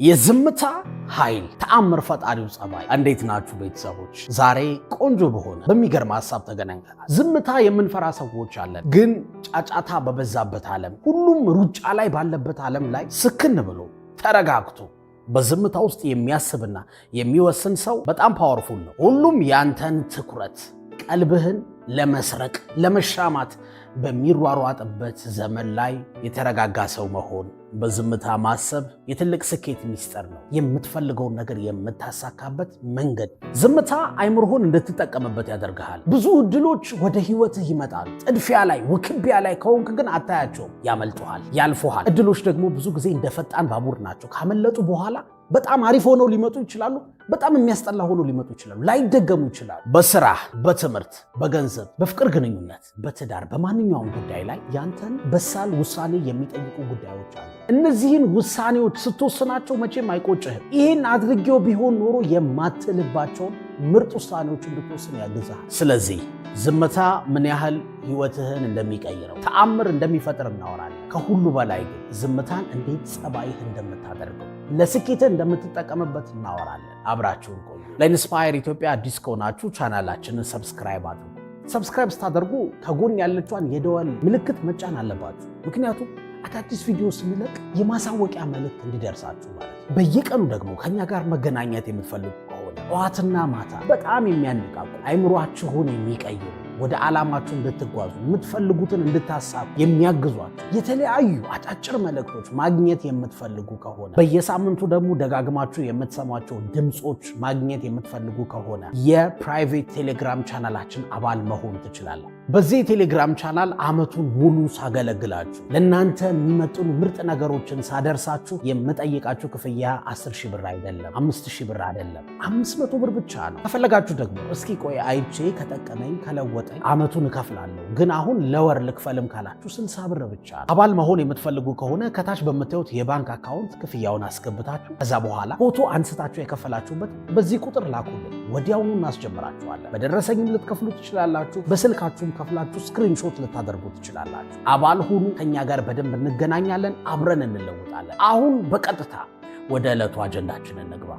የዝምታ ኃይል ተአምር ፈጣሪው ጸባይ። እንዴት ናችሁ ቤተሰቦች? ዛሬ ቆንጆ በሆነ በሚገርም ሐሳብ ተገናኝተናል። ዝምታ የምንፈራ ሰዎች አለን፣ ግን ጫጫታ በበዛበት ዓለም፣ ሁሉም ሩጫ ላይ ባለበት ዓለም ላይ ስክን ብሎ ተረጋግቶ በዝምታ ውስጥ የሚያስብና የሚወስን ሰው በጣም ፓወርፉል ነው። ሁሉም ያንተን ትኩረት ቀልብህን ለመስረቅ ለመሻማት በሚሯሯጥበት ዘመን ላይ የተረጋጋ ሰው መሆን፣ በዝምታ ማሰብ የትልቅ ስኬት ሚስጥር ነው። የምትፈልገውን ነገር የምታሳካበት መንገድ። ዝምታ አይምሮህን እንድትጠቀምበት ያደርግሃል። ብዙ እድሎች ወደ ህይወትህ ይመጣሉ። ጥድፊያ ላይ ውክቢያ ላይ ከሆንክ ግን አታያቸውም፣ ያመልጡሃል፣ ያልፉሃል። እድሎች ደግሞ ብዙ ጊዜ እንደ ፈጣን ባቡር ናቸው። ካመለጡ በኋላ በጣም አሪፍ ሆነው ሊመጡ ይችላሉ፣ በጣም የሚያስጠላ ሆነው ሊመጡ ይችላሉ፣ ላይደገሙ ይችላሉ። በስራ፣ በትምህርት፣ በገንዘብ፣ በፍቅር ግንኙነት፣ በትዳር፣ በማንኛውም ጉዳይ ላይ ያንተን በሳል ውሳኔ የሚጠይቁ ጉዳዮች አሉ። እነዚህን ውሳኔዎች ስትወስናቸው መቼም አይቆጭህም። ይህን አድርጌው ቢሆን ኖሮ የማትልባቸውን ምርጥ ውሳኔዎች እንድትወስን ያግዛል። ስለዚህ ዝምታ ምን ያህል ህይወትህን እንደሚቀይረው ተአምር እንደሚፈጥር እናወራለን። ከሁሉ በላይ ግን ዝምታን እንዴት ጸባይህ እንደምታደርገው ለስኬትህ እንደምትጠቀምበት እናወራለን። አብራችሁን ቆዩ። ለኢንስፓየር ኢትዮጵያ አዲስ ከሆናችሁ ቻናላችንን ሰብስክራይብ አድርጉ። ሰብስክራይብ ስታደርጉ ከጎን ያለችዋን የደወል ምልክት መጫን አለባችሁ። ምክንያቱም አዳዲስ ቪዲዮ ስንለቅ የማሳወቂያ መልእክት እንዲደርሳችሁ ማለት ነው። በየቀኑ ደግሞ ከኛ ጋር መገናኘት የምትፈልጉ ከሆነ ጠዋትና ማታ በጣም የሚያነቃቁ አይምሯችሁን የሚቀይሩ ወደ ዓላማችሁ እንድትጓዙ የምትፈልጉትን እንድታሳቡ የሚያግዟችሁ የተለያዩ አጫጭር መልእክቶች ማግኘት የምትፈልጉ ከሆነ በየሳምንቱ ደግሞ ደጋግማችሁ የምትሰሟቸው ድምፆች ማግኘት የምትፈልጉ ከሆነ የፕራይቬት ቴሌግራም ቻናላችን አባል መሆን ትችላላችሁ። በዚህ የቴሌግራም ቻናል ዓመቱን ሙሉ ሳገለግላችሁ ለእናንተ የሚመጥኑ ምርጥ ነገሮችን ሳደርሳችሁ የምጠይቃችሁ ክፍያ 10,000 ብር አይደለም፣ 5,000 ብር አይደለም፣ 500 ብር ብቻ ነው። ከፈለጋችሁ ደግሞ እስኪ ቆይ አይቼ ከጠቀመኝ ከለወጠ ዓመቱን እከፍላለሁ ግን አሁን ለወር ልክፈልም ካላችሁ 60 ብር ብቻ ነው። አባል መሆን የምትፈልጉ ከሆነ ከታች በምታዩት የባንክ አካውንት ክፍያውን አስገብታችሁ ከዛ በኋላ ፎቶ አንስታችሁ የከፈላችሁበት በዚህ ቁጥር ላኩልን፣ ወዲያውኑ እናስጀምራችኋለን። በደረሰኝም ልትከፍሉ ትችላላችሁ፣ በስልካችሁም ከፍላችሁ ስክሪንሾት ልታደርጉ ትችላላችሁ። አባል ሁኑ፣ ከኛ ጋር በደንብ እንገናኛለን፣ አብረን እንለውጣለን። አሁን በቀጥታ ወደ ዕለቱ አጀንዳችን እንግባ።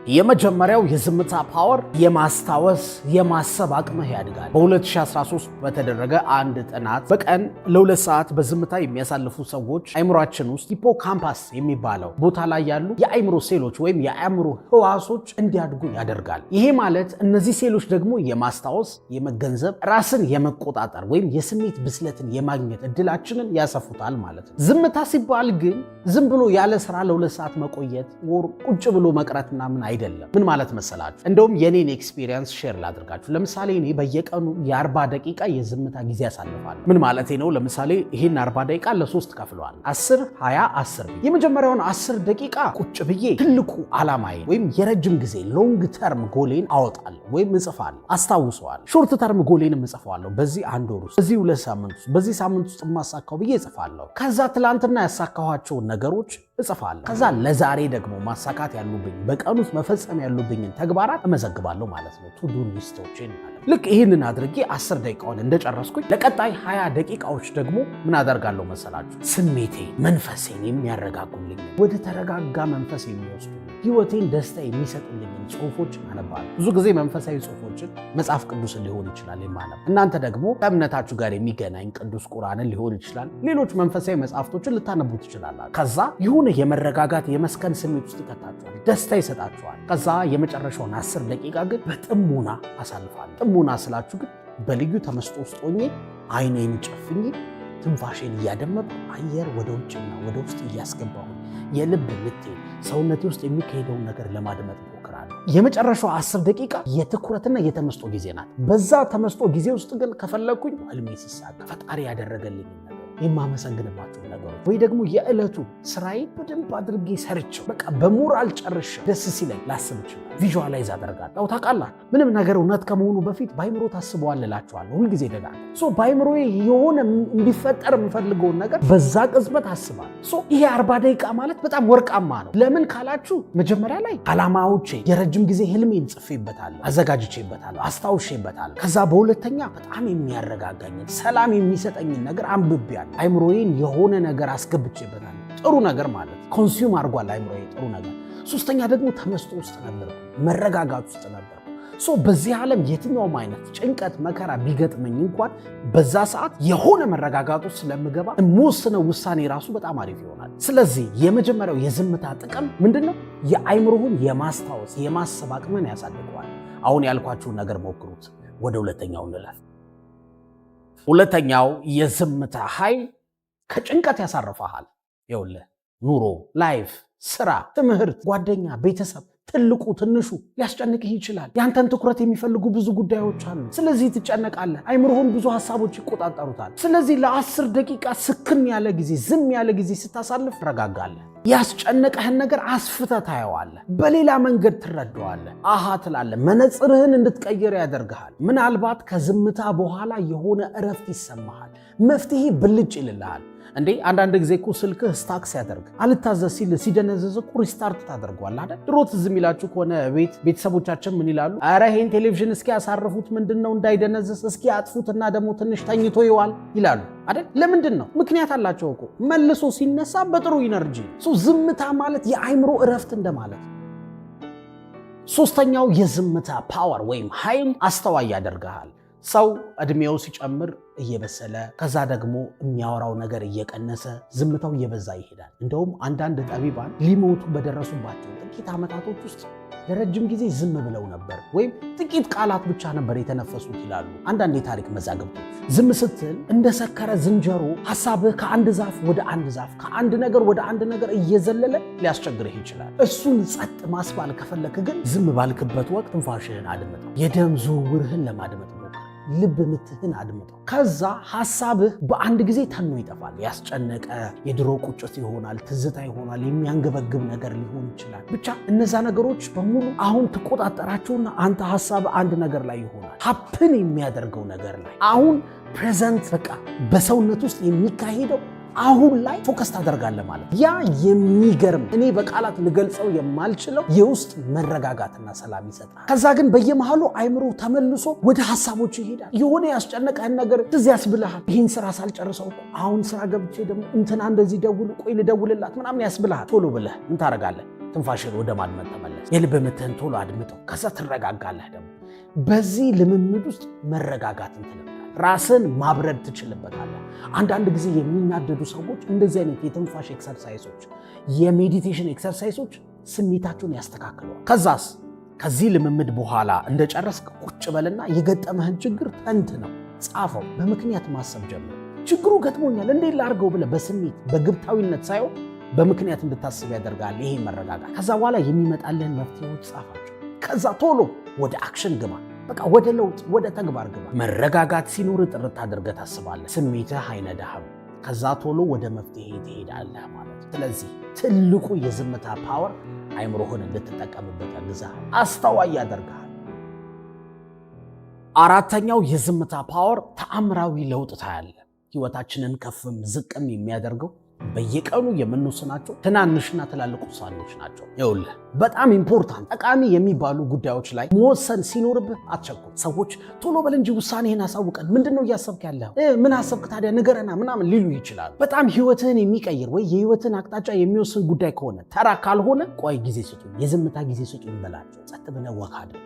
የመጀመሪያው የዝምታ ፓወር የማስታወስ የማሰብ አቅምህ ያድጋል። በ2013 በተደረገ አንድ ጥናት በቀን ለ2 ሰዓት በዝምታ የሚያሳልፉ ሰዎች አይምሯችን ውስጥ ሂፖካምፓስ የሚባለው ቦታ ላይ ያሉ የአይምሮ ሴሎች ወይም የአይምሮ ህዋሶች እንዲያድጉ ያደርጋል። ይሄ ማለት እነዚህ ሴሎች ደግሞ የማስታወስ የመገንዘብ ራስን የመቆጣጠር ወይም የስሜት ብስለትን የማግኘት እድላችንን ያሰፉታል ማለት ነው። ዝምታ ሲባል ግን ዝም ብሎ ያለ ስራ ለ2 ሰዓት መቆየት ወር ቁጭ ብሎ መቅረት ምናምን አይደለም። ምን ማለት መሰላችሁ? እንደውም የኔን ኤክስፒሪየንስ ሼር ላድርጋችሁ። ለምሳሌ እኔ በየቀኑ የ40 ደቂቃ የዝምታ ጊዜ አሳልፋለሁ። ምን ማለት ነው? ለምሳሌ ይሄን 40 ደቂቃ ለ3 ከፍለዋል። 10 20 10 የመጀመሪያውን 10 ደቂቃ ቁጭ ብዬ ትልቁ ዓላማዬ ወይም የረጅም ጊዜ ሎንግ ተርም ጎሌን አወጣለሁ ወይም እጽፋለሁ፣ አስታውሰዋለሁ። ሾርት ተርም ጎሌንም እጽፈዋለሁ። በዚህ 1 ወር ውስጥ፣ በዚህ 2 ሳምንት ውስጥ፣ በዚህ ሳምንት ውስጥ የማሳካው ብዬ እጽፋለሁ። ከዛ ትላንትና ያሳካኋቸውን ነገሮች እጽፋለሁ። ከዛ ለዛሬ ደግሞ ማሳካት ያሉብኝ በቀን ውስጥ መፈጸም ያሉብኝን ተግባራት እመዘግባለሁ ማለት ነው። ቱ ዱ ሊስቶችን ማለት ልክ ይህንን አድርጌ 10 ደቂቃውን እንደጨረስኩኝ ለቀጣይ 20 ደቂቃዎች ደግሞ ምን አደርጋለሁ መሰላችሁ? ስሜቴ መንፈሴን የሚያረጋጉልኝ ወደ ተረጋጋ መንፈስ የሚወስዱ ህይወቴን ደስታ የሚሰጡልኝ ጽሁፎች አነባለሁ። ብዙ ጊዜ መንፈሳዊ ጽሁፎችን መጽሐፍ ቅዱስን ሊሆን ይችላል የማነብ። እናንተ ደግሞ ከእምነታችሁ ጋር የሚገናኝ ቅዱስ ቁርአንን ሊሆን ይችላል፣ ሌሎች መንፈሳዊ መጽሐፍቶችን ልታነቡ ትችላላችሁ። ከዛ የሆነ የመረጋጋት የመስከን ስሜት ውስጥ ይከታችኋል፣ ደስታ ይሰጣችኋል። ከዛ የመጨረሻውን 10 ደቂቃ ግን በጥሞና አሳልፋለሁ። ጥሞና ስላችሁ ግን በልዩ ተመስጦ ውስጥ ሆኜ አይኔን ጨፍኜ ትንፋሼን እያደመጥኩ አየር ወደ ውጭና ወደ ውስጥ እያስገባሁ የልብ ምቴ ሰውነቴ ውስጥ የሚካሄደውን ነገር ለማድመጥ እሞክራለሁ። የመጨረሻው 10 ደቂቃ የትኩረትና የተመስጦ ጊዜ ናት። በዛ ተመስጦ ጊዜ ውስጥ ግን ከፈለግኩኝ ህልሜ ሲሳካ ፈጣሪ ያደረገልኝ ነገር የማመሰግንባቸው ነገሮች ወይ ደግሞ የዕለቱ ስራዬ በደንብ አድርጌ ሰርቼው በቃ በሞራል ጨርሼ ደስ ሲለኝ ላስብ ይችላል። ቪዥዋላይዝ አደርጋለሁ። ታውቃላችሁ ምንም ነገር እውነት ከመሆኑ በፊት ባይምሮ ታስበዋል እላችኋለሁ ሁልጊዜ ደጋግሞ። ባይምሮ የሆነ እንዲፈጠር የምፈልገውን ነገር በዛ ቅጽበት አስባለሁ። ይሄ 40 ደቂቃ ማለት በጣም ወርቃማ ነው። ለምን ካላችሁ መጀመሪያ ላይ ዓላማዎቼ የረጅም ጊዜ ህልሜን ጽፌበታለሁ፣ አዘጋጅቼበታለሁ፣ አስታውሼበታለሁ። ከዛ በሁለተኛ በጣም የሚያረጋጋኝ ሰላም የሚሰጠኝን ነገር አንብቤያለሁ። አይምሮዬን የሆነ ነገር አስገብቼበታለሁ። ጥሩ ነገር ማለት ኮንሱም አድርጓል አይምሮዬ ጥሩ ነገር። ሶስተኛ ደግሞ ተመስጦ ውስጥ ነበርኩ፣ መረጋጋት ውስጥ ነበርኩ። በዚህ ዓለም የትኛውም አይነት ጭንቀት መከራ ቢገጥመኝ እንኳን በዛ ሰዓት የሆነ መረጋጋት ውስጥ ስለምገባ የምወስነው ውሳኔ ራሱ በጣም አሪፍ ይሆናል። ስለዚህ የመጀመሪያው የዝምታ ጥቅም ምንድነው? የአይምሮህን የማስታወስ የማሰብ አቅምን ያሳድገዋል። አሁን ያልኳችሁን ነገር ሞክሩት። ወደ ሁለተኛው እንለፍ። ሁለተኛው የዝምታ ኃይል ከጭንቀት ያሳርፈሃል። ይኸውልህ ኑሮ፣ ላይፍ፣ ስራ፣ ትምህርት፣ ጓደኛ፣ ቤተሰብ ትልቁ ትንሹ ሊያስጨንቅህ ይችላል። ያንተን ትኩረት የሚፈልጉ ብዙ ጉዳዮች አሉ። ስለዚህ ትጨነቃለህ። አይምሮህን ብዙ ሐሳቦች ይቆጣጠሩታል። ስለዚህ ለ10 ደቂቃ ስክን ያለ ጊዜ ዝም ያለ ጊዜ ስታሳልፍ ትረጋጋለህ። ያስጨነቀህን ነገር አስፍተህ ታየዋለህ። በሌላ መንገድ ትረዳዋለህ። አሃ ትላለህ። መነጽርህን እንድትቀይር ያደርግሃል። ምናልባት ከዝምታ በኋላ የሆነ እረፍት ይሰማሃል። መፍትሄ ብልጭ ይልልሃል። እንዴ አንዳንድ ጊዜ እኮ ስልክህ ስታክ ሲያደርግ አልታዘዝ ሲል ሲደነዘዝ እኮ ሪስታርት ታደርገዋለህ አይደል? ድሮ ትዝ የሚላችሁ ከሆነ ቤተሰቦቻችን ምን ይላሉ? ኧረ ይሄን ቴሌቪዥን እስኪ ያሳርፉት፣ ምንድነው እንዳይደነዝዝ እስኪ አጥፉትና ደግሞ ትንሽ ተኝቶ ይዋል ይላሉ አይደል? ለምንድን ነው? ምክንያት አላቸው እኮ መልሶ ሲነሳ በጥሩ ኢነርጂ። ዝምታ ማለት የአይምሮ እረፍት እንደማለት። ሶስተኛው የዝምታ ፓወር ወይም ኃይል አስተዋይ ያደርግሃል። ሰው እድሜው ሲጨምር እየበሰለ ከዛ ደግሞ የሚያወራው ነገር እየቀነሰ ዝምታው እየበዛ ይሄዳል። እንደውም አንዳንድ ጠቢባን ሊሞቱ በደረሱባቸው ጥቂት ዓመታቶች ውስጥ ለረጅም ጊዜ ዝም ብለው ነበር፣ ወይም ጥቂት ቃላት ብቻ ነበር የተነፈሱት ይላሉ አንዳንድ የታሪክ መዛግብቶች። ዝም ስትል እንደሰከረ ዝንጀሮ ሐሳብህ ከአንድ ዛፍ ወደ አንድ ዛፍ፣ ከአንድ ነገር ወደ አንድ ነገር እየዘለለ ሊያስቸግርህ ይችላል። እሱን ጸጥ ማስባል ከፈለክ ግን ዝም ባልክበት ወቅት ትንፋሽህን አድምጠው፣ የደም ዝውውርህን ለማድመጥ ልብ ምትህን አድምጠው። ከዛ ሐሳብህ በአንድ ጊዜ ተኖ ይጠፋል። ያስጨነቀ የድሮ ቁጭት ይሆናል፣ ትዝታ ይሆናል፣ የሚያንገበግብ ነገር ሊሆን ይችላል። ብቻ እነዛ ነገሮች በሙሉ አሁን ትቆጣጠራቸውና አንተ ሐሳብ አንድ ነገር ላይ ይሆናል፣ ሀፕን የሚያደርገው ነገር ላይ አሁን ፕሬዘንት በቃ በሰውነት ውስጥ የሚካሄደው አሁን ላይ ፎከስ ታደርጋለህ ማለት። ያ የሚገርም እኔ በቃላት ልገልጸው የማልችለው የውስጥ መረጋጋትና ሰላም ይሰጣል። ከዛ ግን በየመሃሉ አይምሮ ተመልሶ ወደ ሐሳቦች ይሄዳል። የሆነ ያስጨነቀህን ነገር ትዝ ያስብልሃል። ይህን ስራ ሳልጨርሰው አሁን ስራ ገብቼ ደግሞ እንትና እንደዚህ ደውል፣ ቆይ ልደውልላት ምናምን ያስብልሃል። ቶሎ ብለህ ምን ታደርጋለህ? ትንፋሽን ወደ ማድመጥ ተመለስ። የልብ ምትህን ቶሎ አድምጠው። ከዛ ትረጋጋለህ። ደግሞ በዚህ ልምምድ ውስጥ መረጋጋትን ትለምዳለህ። ራስን ማብረድ ትችልበታለህ። አንዳንድ ጊዜ የሚናደዱ ሰዎች እንደዚህ አይነት የትንፋሽ ኤክሰርሳይሶች፣ የሜዲቴሽን ኤክሰርሳይሶች ስሜታቸውን ያስተካክለዋል። ከዛስ ከዚህ ልምምድ በኋላ እንደጨረስክ ቁጭ በልና የገጠመህን ችግር ተንትነው ጻፈው። በምክንያት ማሰብ ጀምር። ችግሩ ገጥሞኛል እንዴት ላድርገው ብለህ በስሜት በግብታዊነት ሳይሆን በምክንያት እንድታስብ ያደርጋል ይሄ መረጋጋት። ከዛ በኋላ የሚመጣልህን መፍትሄዎች ጻፋቸው። ከዛ ቶሎ ወደ አክሽን ግባ። በቃ ወደ ለውጥ ወደ ተግባር ግባ። መረጋጋት ሲኖር ጥርት አድርገህ ታስባለህ። ስሜትህ አይነዳህም። ከዛ ቶሎ ወደ መፍትሄ ትሄዳለህ ማለት። ስለዚህ ትልቁ የዝምታ ፓወር አይምሮህን እንድትጠቀምበት ያግዝሃል፣ አስተዋይ ያደርግሃል። አራተኛው የዝምታ ፓወር ተአምራዊ ለውጥ ታያለህ። ህይወታችንን ከፍም ዝቅም የሚያደርገው በየቀኑ የምንወስናቸው ትናንሽና ትላልቅ ውሳኔዎች ናቸው። ይኸውልህ በጣም ኢምፖርታንት ጠቃሚ የሚባሉ ጉዳዮች ላይ መወሰን ሲኖርብህ አትቸኩል። ሰዎች ቶሎ በል እንጂ ውሳኔህን አሳውቀን፣ ምንድነው እያሰብክ ያለኸው? ምን አሰብክ ታዲያ ንገረና ምናምን ሊሉ ይችላሉ። በጣም ህይወትህን የሚቀይር ወይ የህይወትን አቅጣጫ የሚወስን ጉዳይ ከሆነ ተራ ካልሆነ ቆይ ጊዜ ስጡኝ፣ የዝምታ ጊዜ ስጡኝ በላቸው። ጸጥ ብለህ ወክ አድርግ።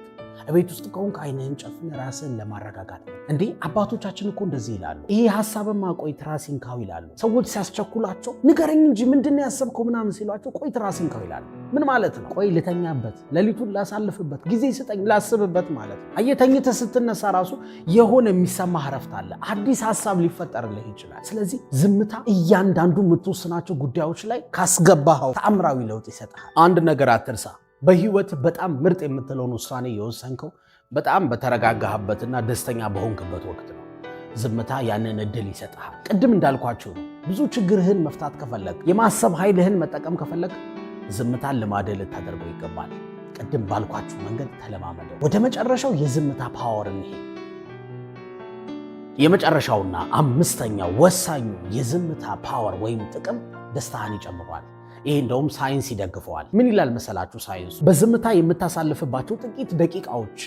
ቤት ውስጥ ከሆንክ አይንህን ጨፍን ራስን ለማረጋጋት ነው። እንዴ አባቶቻችን እኮ እንደዚህ ይላሉ። ይሄ ሐሳብማ ቆይ ትራስን ካው ይላሉ። ሰዎች ሲያስቸኩላቸው ንገረኝ እንጂ ምንድነው ያሰብከው ምናምን ሲሏቸው ቆይ ትራስን ካው ይላሉ። ምን ማለት ነው? ቆይ ልተኛበት፣ ሌሊቱን ላሳልፍበት፣ ጊዜ ስጠኝ ላስብበት ማለት ነው። አየተኝተህ ስትነሳ ራሱ የሆነ የሚሰማህ እረፍት አለ። አዲስ ሐሳብ ሊፈጠርልህ ይችላል። ስለዚህ ዝምታ እያንዳንዱ የምትወስናቸው ጉዳዮች ላይ ካስገባኸው ተአምራዊ ለውጥ ይሰጣል። አንድ ነገር አትርሳ። በህይወት በጣም ምርጥ የምትለውን ውሳኔ የወሰንከው በጣም በተረጋጋህበትና ደስተኛ በሆንክበት ወቅት ነው። ዝምታ ያንን እድል ይሰጥሃል። ቅድም እንዳልኳችሁ ነው። ብዙ ችግርህን መፍታት ከፈለግ፣ የማሰብ ኃይልህን መጠቀም ከፈለግ ዝምታን ልማድህ ልታደርገው ይገባል። ቅድም ባልኳችሁ መንገድ ተለማመደው። ወደ መጨረሻው የዝምታ ፓወር እንሄድ። የመጨረሻውና አምስተኛው ወሳኙ የዝምታ ፓወር ወይም ጥቅም ደስታህን ይጨምራል። ይሄ እንደውም ሳይንስ ይደግፈዋል። ምን ይላል መሰላችሁ ሳይንሱ? በዝምታ የምታሳልፍባቸው ጥቂት ደቂቃዎች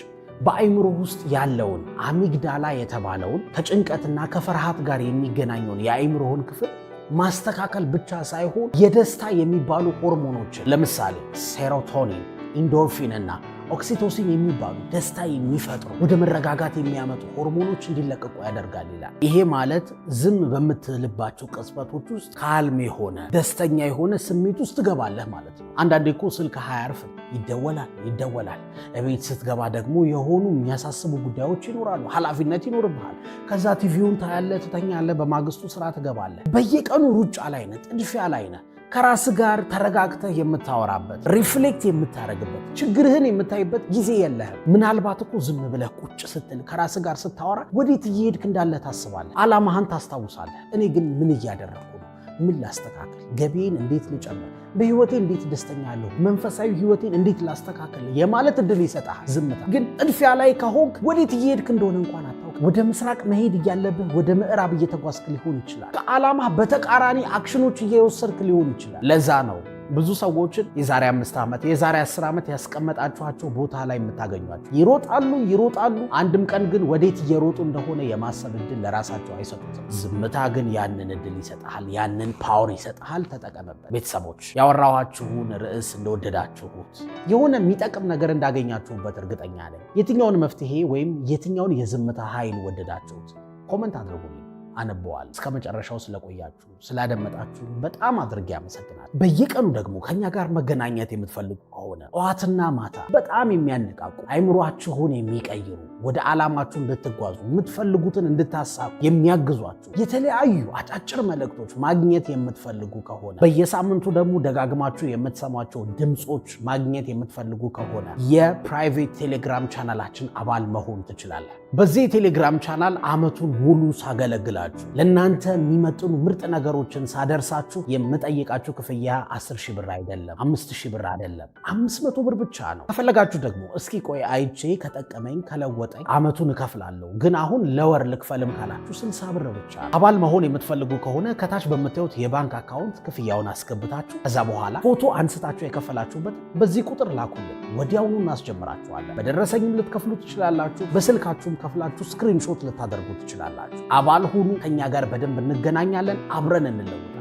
በአይምሮ ውስጥ ያለውን አሚግዳላ የተባለውን ከጭንቀትና ከፍርሃት ጋር የሚገናኘውን የአይምሮውን ክፍል ማስተካከል ብቻ ሳይሆን የደስታ የሚባሉ ሆርሞኖችን ለምሳሌ ሴሮቶኒን፣ ኢንዶርፊን እና ኦክሲቶሲን የሚባሉ ደስታ የሚፈጥሩ ወደ መረጋጋት የሚያመጡ ሆርሞኖች እንዲለቀቁ ያደርጋል ይላል። ይሄ ማለት ዝም በምትልባቸው ቅጽበቶች ውስጥ ካልም የሆነ ደስተኛ የሆነ ስሜት ውስጥ ትገባለህ ማለት ነው። አንዳንዴ እኮ ስልክ አያርፍም፣ ይደወላል። እቤት ስትገባ ደግሞ የሆኑ የሚያሳስቡ ጉዳዮች ይኖራሉ፣ ኃላፊነት ይኖርብሃል። ከዛ ቲቪውን ታያለህ፣ ትተኛለህ፣ በማግስቱ ስራ ትገባለህ። በየቀኑ ሩጫ ላይ ነህ፣ ጥድፊያ ላይ ነህ። ከራስ ጋር ተረጋግተህ የምታወራበት ሪፍሌክት የምታደርግበት ችግርህን የምታይበት ጊዜ የለህም። ምናልባት እኮ ዝም ብለህ ቁጭ ስትል ከራስ ጋር ስታወራ ወዴት እየሄድክ እንዳለ ታስባለህ፣ ዓላማህን ታስታውሳለህ። እኔ ግን ምን እያደረግኩ ነው? ምን ላስተካከል? ገቢዬን እንዴት ልጨምር? በህይወቴ እንዴት ደስተኛ አለሁ? መንፈሳዊ ህይወቴን እንዴት ላስተካከል? የማለት እድል ይሰጣል ዝምታ። ግን ጥድፊያ ላይ ከሆንክ ወዴት እየሄድክ እንደሆነ እንኳን አታውቅም። ወደ ምስራቅ መሄድ እያለብህ ወደ ምዕራብ እየተጓዝክ ሊሆን ይችላል። ከዓላማ በተቃራኒ አክሽኖች እየወሰድክ ሊሆን ይችላል። ለዛ ነው ብዙ ሰዎችን የዛሬ 5 ዓመት የዛሬ 10 ዓመት ያስቀመጣችኋቸው ቦታ ላይ የምታገኟቸው ይሮጣሉ። አንድም ቀን ግን ወዴት እየሮጡ እንደሆነ የማሰብ እድል ለራሳቸው አይሰጡትም። ዝምታ ግን ያንን እድል ይሰጣል፣ ያንን ፓወር ይሰጣል። ተጠቀምበት። ቤተሰቦች ያወራኋችሁን ርዕስ እንደወደዳችሁት የሆነ የሚጠቅም ነገር እንዳገኛችሁበት እርግጠኛ ነኝ። የትኛውን መፍትሄ ወይም የትኛውን የዝምታ ኃይል ወደዳችሁት? ኮመንት አድርጉልኝ፣ አነበዋል። እስከ መጨረሻው ስለቆያችሁ ስላደመጣችሁ በጣም አድርጌ አመሰግናለሁ። በየቀኑ ደግሞ ከኛ ጋር መገናኘት የምትፈልጉ ከሆነ ጠዋትና ማታ በጣም የሚያነቃቁ አይምሯችሁን የሚቀይሩ ወደ ዓላማችሁ እንድትጓዙ የምትፈልጉትን እንድታሳቡ የሚያግዟችሁ የተለያዩ አጫጭር መልእክቶች ማግኘት የምትፈልጉ ከሆነ በየሳምንቱ ደግሞ ደጋግማችሁ የምትሰሟቸው ድምፆች ማግኘት የምትፈልጉ ከሆነ የፕራይቬት ቴሌግራም ቻናላችን አባል መሆን ትችላለን። በዚህ የቴሌግራም ቻናል ዓመቱን ሙሉ ሳገለግላችሁ ለእናንተ የሚመጥኑ ምርጥ ነገሮችን ሳደርሳችሁ የምጠይቃችሁ ክፍያ 10,000 ብር አይደለም፣ 5,000 ብር አይደለም፣ 500 ብር ብቻ ነው። ከፈለጋችሁ ደግሞ እስኪ ቆይ አይቼ ከጠቀመኝ ከለወጠኝ ዓመቱን እከፍላለሁ፣ ግን አሁን ለወር ልክፈልም ካላችሁ 60 ብር ብቻ። አባል መሆን የምትፈልጉ ከሆነ ከታች በምታዩት የባንክ አካውንት ክፍያውን አስገብታችሁ ከዛ በኋላ ፎቶ አንስታችሁ የከፈላችሁበት በዚህ ቁጥር ላኩልን፣ ወዲያውኑ እናስጀምራችኋለን። በደረሰኝም ልትከፍሉ ትችላላችሁ፣ በስልካችሁም ከፍላችሁ ስክሪንሾት ልታደርጉ ትችላላችሁ። አባል ሁኑ፣ ከኛ ጋር በደንብ እንገናኛለን፣ አብረን እንለወጥ።